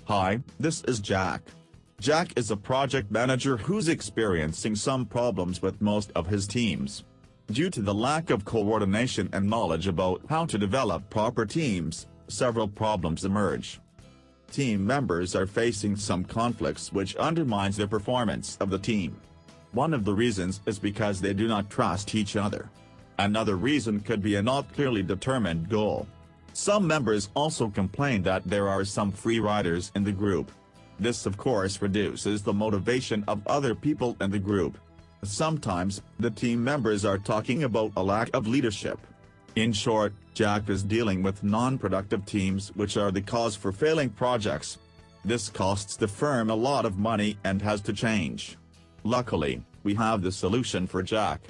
Hi, this is Jack. Jack is a project manager who's experiencing some problems with most of his teams. Due to the lack of coordination and knowledge about how to develop proper teams, several problems emerge. Team members are facing some conflicts which undermines the performance of the team. One of the reasons is because they do not trust each other. Another reason could be a not clearly determined goal. Some members also complain that there are some free riders in the group. This of course reduces the motivation of other people in the group. Sometimes, the team members are talking about a lack of leadership. In short, Jack is dealing with non-productive teams which are the cause for failing projects. This costs the firm a lot of money and has to change. Luckily, we have the solution for Jack.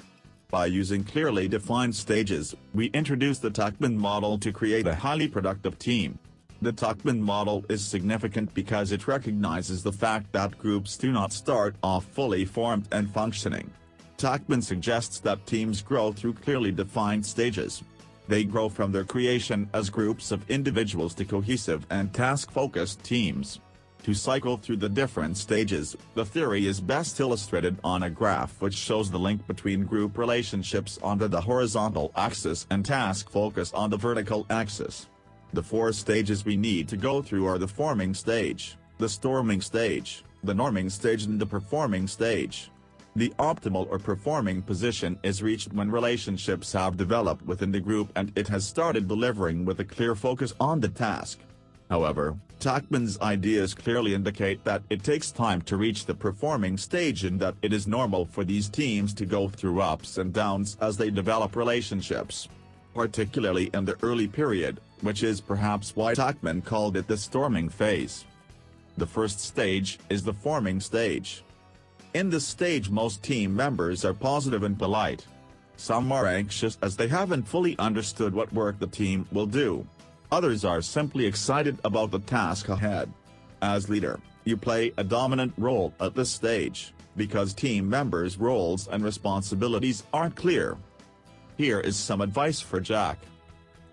By using clearly defined stages, we introduce the Tuckman model to create a highly productive team. The Tuckman model is significant because it recognizes the fact that groups do not start off fully formed and functioning. Tuckman suggests that teams grow through clearly defined stages. They grow from their creation as groups of individuals to cohesive and task-focused teams. To cycle through the different stages, the theory is best illustrated on a graph which shows the link between group relationships onto the horizontal axis and task focus on the vertical axis. The four stages we need to go through are the forming stage, the storming stage, the norming stage and the performing stage. The optimal or performing position is reached when relationships have developed within the group and it has started delivering with a clear focus on the task. However, Tuckman's ideas clearly indicate that it takes time to reach the performing stage and that it is normal for these teams to go through ups and downs as they develop relationships. Particularly in the early period, which is perhaps why Tuckman called it the storming phase. The first stage is the forming stage. In this stage most team members are positive and polite. Some are anxious as they haven't fully understood what work the team will do. Others are simply excited about the task ahead. As leader, you play a dominant role at this stage, because team members' roles and responsibilities aren't clear. Here is some advice for Jack.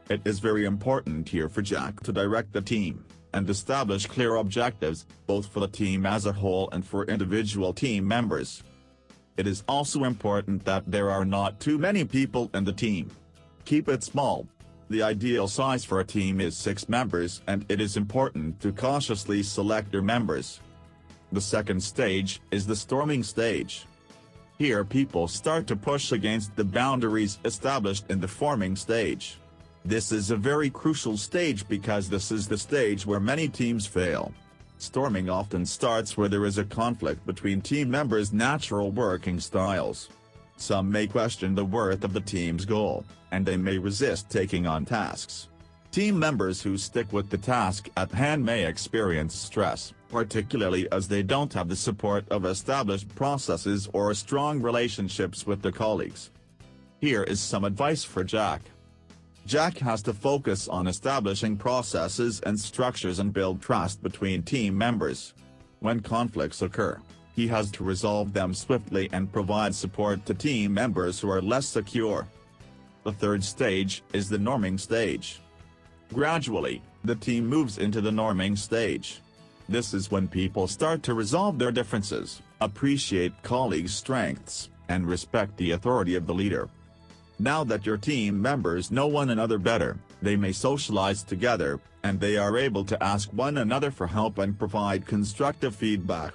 It is very important here for Jack to direct the team, and establish clear objectives, both for the team as a whole and for individual team members. It is also important that there are not too many people in the team. Keep it small. The ideal size for a team is 6 members and it is important to cautiously select your members. The second stage is the storming stage. Here people start to push against the boundaries established in the forming stage. This is a very crucial stage because this is the stage where many teams fail. Storming often starts where there is a conflict between team members' natural working styles. Some may question the worth of the team's goal, and they may resist taking on tasks. Team members who stick with the task at hand may experience stress, particularly as they don't have the support of established processes or strong relationships with their colleagues. Here is some advice for Jack. Jack has to focus on establishing processes and structures and build trust between team members. When conflicts occur, he has to resolve them swiftly and provide support to team members who are less secure. The third stage is the norming stage. Gradually, the team moves into the norming stage. This is when people start to resolve their differences, appreciate colleagues' strengths, and respect the authority of the leader. Now that your team members know one another better, they may socialize together, and they are able to ask one another for help and provide constructive feedback.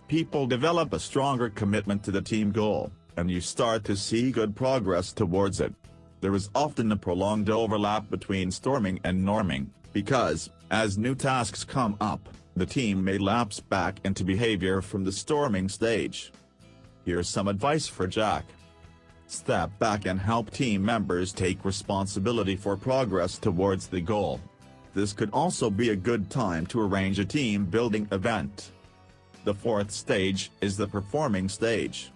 People develop a stronger commitment to the team goal, and you start to see good progress towards it. There is often a prolonged overlap between storming and norming, because, as new tasks come up, the team may lapse back into behavior from the storming stage. Here's some advice for Jack. Step back and help team members take responsibility for progress towards the goal. This could also be a good time to arrange a team-building event. The fourth stage is the performing stage.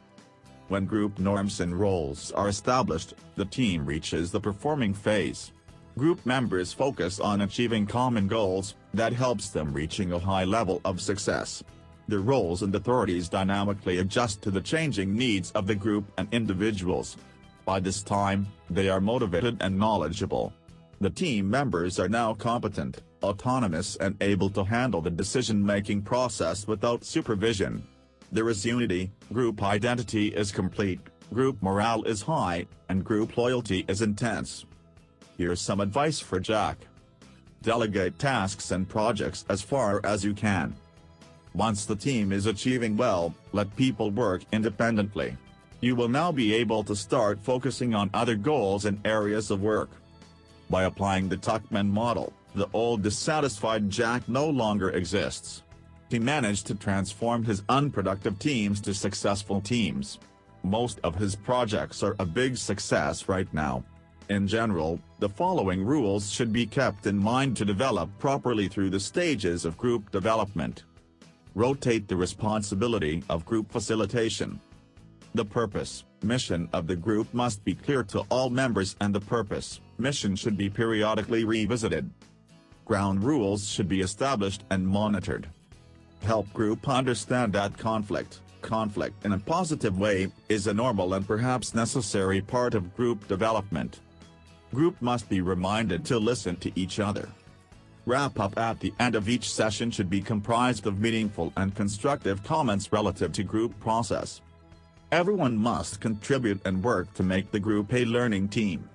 When group norms and roles are established, the team reaches the performing phase. Group members focus on achieving common goals, that helps them reaching a high level of success. Their roles and authorities dynamically adjust to the changing needs of the group and individuals. By this time, they are motivated and knowledgeable. The team members are now competent, autonomous and able to handle the decision-making process without supervision. There is unity, group identity is complete, group morale is high, and group loyalty is intense. Here's some advice for Jack. Delegate tasks and projects as far as you can. Once the team is achieving well, let people work independently. You will now be able to start focusing on other goals and areas of work. By applying the Tuckman model, the old dissatisfied Jack no longer exists. He managed to transform his unproductive teams to successful teams. Most of his projects are a big success right now. In general, the following rules should be kept in mind to develop properly through the stages of group development. Rotate the responsibility of group facilitation. The purpose, mission of the group must be clear to all members and the purpose, mission should be periodically revisited. Ground rules should be established and monitored. Help group understand that conflict in a positive way, is a normal and perhaps necessary part of group development. Group must be reminded to listen to each other. Wrap-up at the end of each session should be comprised of meaningful and constructive comments relative to group process. Everyone must contribute and work to make the group a learning team.